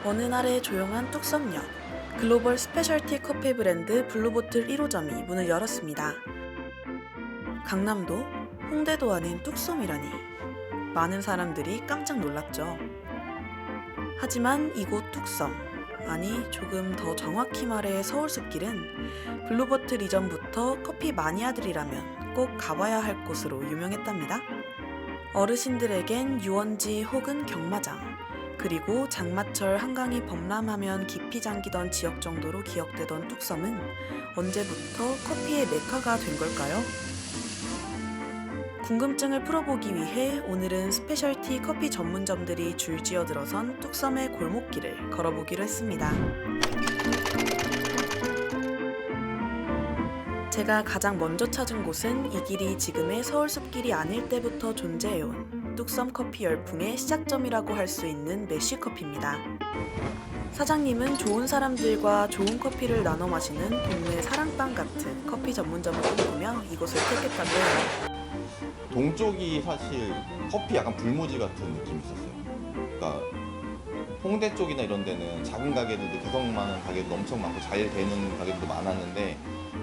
어느 날의 조용한 뚝섬역, 글로벌 스페셜티 커피 브랜드 블루보틀 1호점이 문을 열었습니다. 강남도, 홍대도 아닌 뚝섬이라니. 많은 사람들이 깜짝 놀랐죠. 하지만 이곳 뚝섬, 아니 조금 더 정확히 말해 서울숲길은 블루보틀 이전부터 커피 마니아들이라면 꼭 가봐야 할 곳으로 유명했답니다. 어르신들에겐 유원지 혹은 경마장, 그리고 장마철 한강이 범람하면 깊이 잠기던 지역 정도로 기억되던 뚝섬은 언제부터 커피의 메카가 된 걸까요? 궁금증을 풀어보기 위해 오늘은 스페셜티 커피 전문점들이 줄지어 들어선 뚝섬의 골목길을 걸어보기로 했습니다. 제가 가장 먼저 찾은 곳은 이 길이 지금의 서울숲길이 아닐 때부터 존재해온 뚝섬 커피 열풍의 시작점이라고 할 수 있는 메쉬커피입니다. 사장님은 좋은 사람들과 좋은 커피를 나눠 마시는 동네 사랑방 같은 커피 전문점을 꿈꾸며 이곳을 택했다고요. 동쪽이 사실 커피 약간 불모지 같은 느낌이 있었어요. 그러니까 홍대 쪽이나 이런 데는 작은 가게들도 개성 많은 가게도 엄청 많고 잘 되는 가게들도 많았는데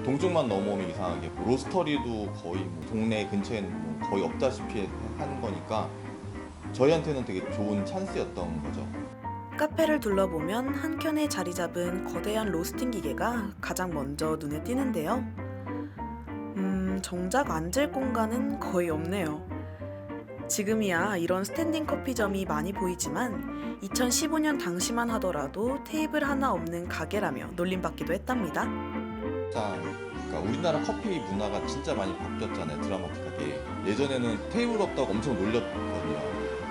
동쪽만 넘어오면 이상하게 로스터리도 거의 동네 근처에는 거의 없다시피 하는 거니까 저희한테는 되게 좋은 찬스였던 거죠. 카페를 둘러보면 한켠에 자리 잡은 거대한 로스팅 기계가 가장 먼저 눈에 띄는데요. 정작 앉을 공간은 거의 없네요. 지금이야 이런 스탠딩 커피점이 많이 보이지만 2015년 당시만 하더라도 테이블 하나 없는 가게라며 놀림받기도 했답니다. 그러니까 우리나라 커피 문화가 진짜 많이 바뀌었잖아요. 드라마틱하게. 예전에는 테이블 없다고 엄청 놀렸거든요.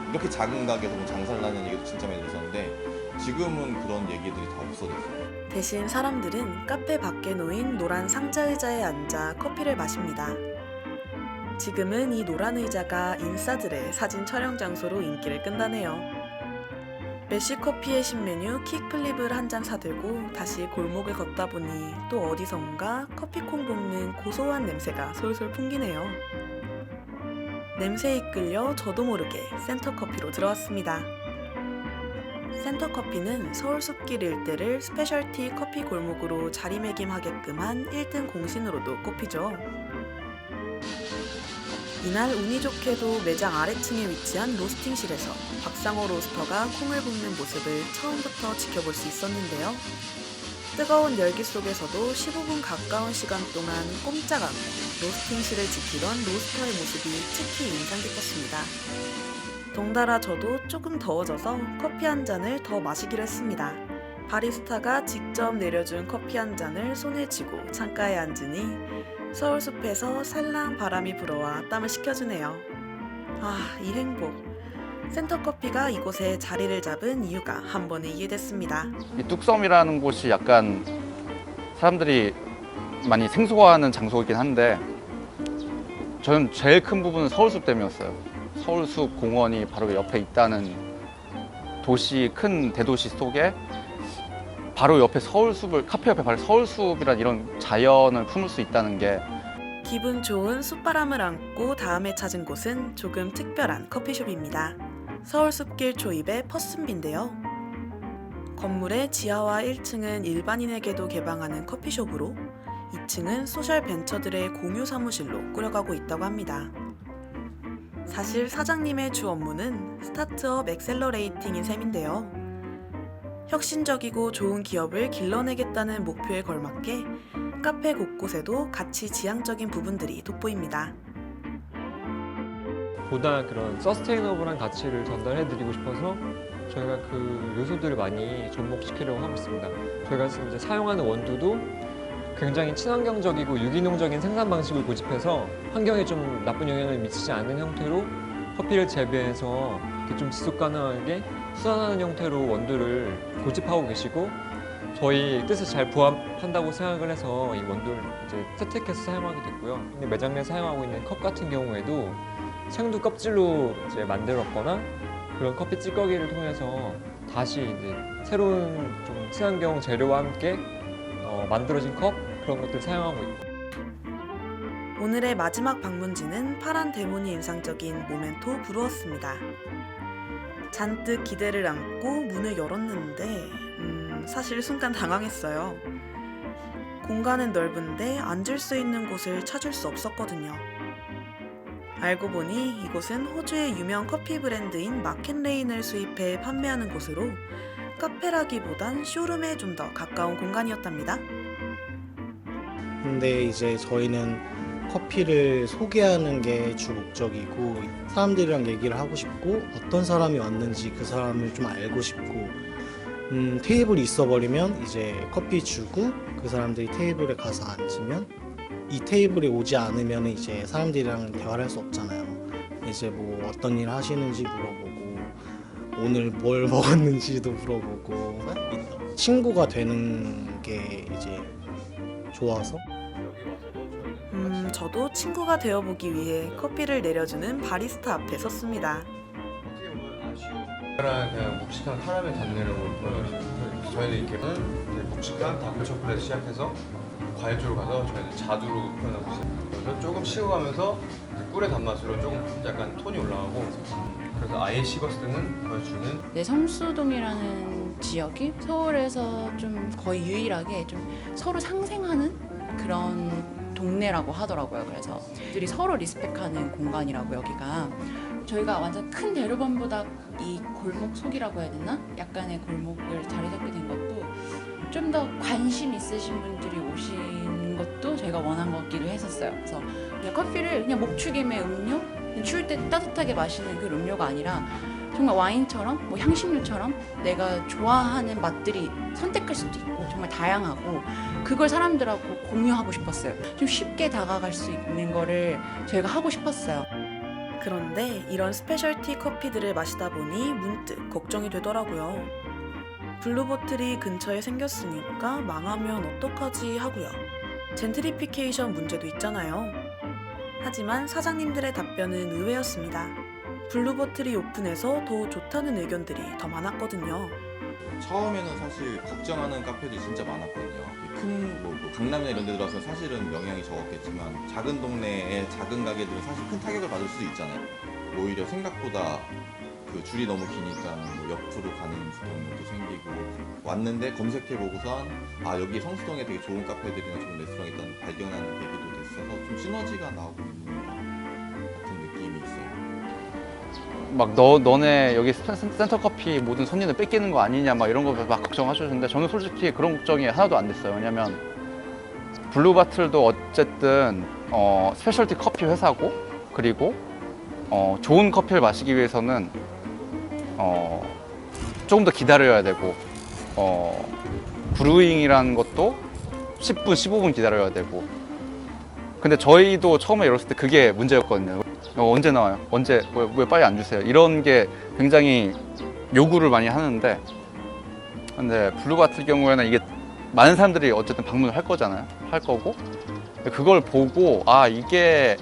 이렇게 작은 가게에서 장사를 하는 얘기도 진짜 많이 들었었는데 지금은 그런 얘기들이 다 없어졌어요. 대신 사람들은 카페 밖에 놓인 노란 상자 의자에 앉아 커피를 마십니다. 지금은 이 노란 의자가 인싸들의 사진 촬영 장소로 인기를 끈다네요. 메쉬커피의 신메뉴 킥플립을 한 잔 사들고 다시 골목을 걷다 보니 또 어디선가 커피콩 볶는 고소한 냄새가 솔솔 풍기네요. 냄새에 이끌려 저도 모르게 센터커피로 들어왔습니다. 센터커피는 서울숲길 일대를 스페셜티 커피 골목으로 자리매김하게끔 한 1등 공신으로도 꼽히죠. 이날 운이 좋게도 매장 아래층에 위치한 로스팅실에서 박상호 로스터가 콩을 볶는 모습을 처음부터 지켜볼 수 있었는데요. 뜨거운 열기 속에서도 15분 가까운 시간 동안 꼼짝 않고 로스팅실을 지키던 로스터의 모습이 특히 인상 깊었습니다. 덩달아 저도 조금 더워져서 커피 한 잔을 더 마시기로 했습니다. 바리스타가 직접 내려준 커피 한 잔을 손에 쥐고 창가에 앉으니 서울숲에서 살랑 바람이 불어와 땀을 식혀주네요. 이 행복. 센터커피가 이곳에 자리를 잡은 이유가 한 번에 이해됐습니다. 이 뚝섬이라는 곳이 약간 사람들이 많이 생소해하는 장소이긴 한데 저는 제일 큰 부분은 서울숲 때문이었어요. 서울숲 공원이 바로 옆에 있다는 도시, 큰 대도시 속에 바로 옆에 서울숲을, 카페 옆에 바로 서울숲이란 이런 자연을 품을 수 있다는 게 기분 좋은 숲바람을 안고 다음에 찾은 곳은 조금 특별한 커피숍입니다. 서울숲길 초입의 퍼슨비인데요. 건물의 지하와 1층은 일반인에게도 개방하는 커피숍으로 2층은 소셜 벤처들의 공유 사무실로 꾸려가고 있다고 합니다. 사실 사장님의 주 업무는 스타트업 엑셀러레이팅인 셈인데요. 혁신적이고 좋은 기업을 길러내겠다는 목표에 걸맞게 카페 곳곳에도 가치 지향적인 부분들이 돋보입니다. 보다 그런 서스테이너블한 가치를 전달해드리고 싶어서 저희가 그 요소들을 많이 접목시키려고 하고 있습니다. 저희가 이제 사용하는 원두도 굉장히 친환경적이고 유기농적인 생산 방식을 고집해서 환경에 좀 나쁜 영향을 미치지 않는 형태로 커피를 재배해서 이렇게 좀 지속 가능하게 수산하는 형태로 원두를 고집하고 계시고 저희 뜻에 잘 부합한다고 생각을 해서 이 원두를 이제 채택해서 사용하게 됐고요. 근데 매장 내 사용하고 있는 컵 같은 경우에도 생두 껍질로 이제 만들었거나 그런 커피 찌꺼기를 통해서 다시 이제 새로운 좀 친환경 재료와 함께 만들어진 컵 그런 것들 사용하고 있고. 오늘의 마지막 방문지는 파란 대문이 인상적인 모멘토 브루어스입니다. 잔뜩 기대를 안고 문을 열었는데 사실 순간 당황했어요. 공간은 넓은데 앉을 수 있는 곳을 찾을 수 없었거든요. 알고 보니 이곳은 호주의 유명 커피 브랜드인 마켓레인을 수입해 판매하는 곳으로 카페라기보단 쇼룸에 좀 더 가까운 공간이었답니다. 근데 이제 저희는 커피를 소개하는 게 주 목적이고 사람들이랑 얘기를 하고 싶고 어떤 사람이 왔는지 그 사람을 좀 알고 싶고 테이블이 있어버리면 이제 커피 주고 그 사람들이 테이블에 가서 앉으면 이 테이블에 오지 않으면 이제 사람들이랑 대화를 할 수 없잖아요. 이제 뭐 어떤 일 하시는지 물어보고 오늘 뭘 먹었는지도 물어보고 친구가 되는 게 이제 좋아서 저도 친구가 되어보기 위해 커피를 내려주는 바리스타 앞에 섰습니다. 그냥 묵직한 카라멜 단내로 보여주시고 저희는 이렇게는 묵직한 다크 초콜릿 시작해서 과일 쪽으로 가서 저희는 자두로 표현하고 있어요. 그래서 조금 식어가면서 꿀의 단맛으로 조금 약간 톤이 올라가고 그래서 아예 식었을 때는 보여주는 네, 성수동이라는 지역이 서울에서 좀 거의 유일하게 좀 서로 상생하는 그런 동네라고 하더라고요. 그래서 들이 서로 리스펙하는 공간이라고 여기가. 저희가 완전 큰 대로변보다 이 골목 속이라고 해야 되나? 약간의 골목을 자리 잡게 된 것도 좀 더 관심 있으신 분들이 오신 것도 저희가 원한 것 같기도 했었어요. 그래서 그냥 커피를 그냥 목축임의 음료, 추울 때 따뜻하게 마시는 그 음료가 아니라 정말 와인처럼 뭐 향신료처럼 내가 좋아하는 맛들이 선택할 수도 있고 정말 다양하고 그걸 사람들하고 공유하고 싶었어요. 좀 쉽게 다가갈 수 있는 거를 저희가 하고 싶었어요. 그런데 이런 스페셜티 커피들을 마시다 보니 문득 걱정이 되더라고요. 블루보틀이 근처에 생겼으니까 망하면 어떡하지 하고요. 젠트리피케이션 문제도 있잖아요. 하지만 사장님들의 답변은 의외였습니다. 블루보틀이 오픈해서 더 좋다는 의견들이 더 많았거든요. 처음에는 사실 걱정하는 카페들이 진짜 많았거든요. 큰 강남이나 이런 데 들어서 사실은 영향이 적었겠지만 작은 동네의 작은 가게들은 사실 큰 타격을 받을 수도 있잖아요. 오히려 생각보다 그 줄이 너무 기니까 뭐 옆으로 가는 경우도 생기고 왔는데 검색해보고선 아 여기 성수동에 되게 좋은 카페들이나 좋은 레스토랑이 있다는 발견하는 계기도 됐어서 좀 시너지가 나오고 있는 것 같은 느낌이 있어요. 막 너네 여기 센터 커피 모든 손님들 뺏기는 거 아니냐 막 이런 거 막 걱정하셨는데 저는 솔직히 그런 걱정이 하나도 안 됐어요. 왜냐면 블루바틀도 어쨌든 스페셜티 커피 회사고 그리고 좋은 커피를 마시기 위해서는 조금 더 기다려야 되고 브루잉이라는 것도 10분, 15분 기다려야 되고 근데 저희도 처음에 열었을 때 그게 문제였거든요. 언제 나와요? 언제 왜 빨리 안 주세요? 이런 게 굉장히 요구를 많이 하는데 근데 블루바틀 경우에는 이게 많은 사람들이 어쨌든 방문을 할 거잖아요. 할 거고 그걸 보고 아 이게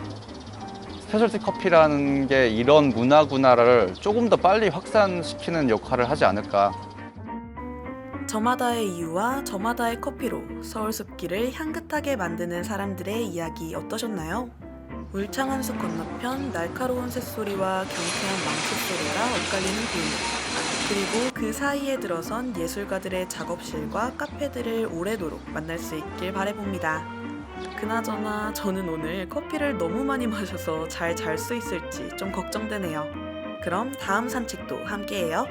스페셜티 커피라는 게 이런 문화구나를 조금 더 빨리 확산시키는 역할을 하지 않을까. 저마다의 이유와 저마다의 커피로 서울 숲길을 향긋하게 만드는 사람들의 이야기 어떠셨나요? 울창한 숲 건너편 날카로운 새소리와 경쾌한 망치 소리가 엇갈리는 골목 그리고 그 사이에 들어선 예술가들의 작업실과 카페들을 오래도록 만날 수 있길 바라봅니다. 그나저나 저는 오늘 커피를 너무 많이 마셔서 잘 잘 수 있을지 좀 걱정되네요. 그럼 다음 산책도 함께해요.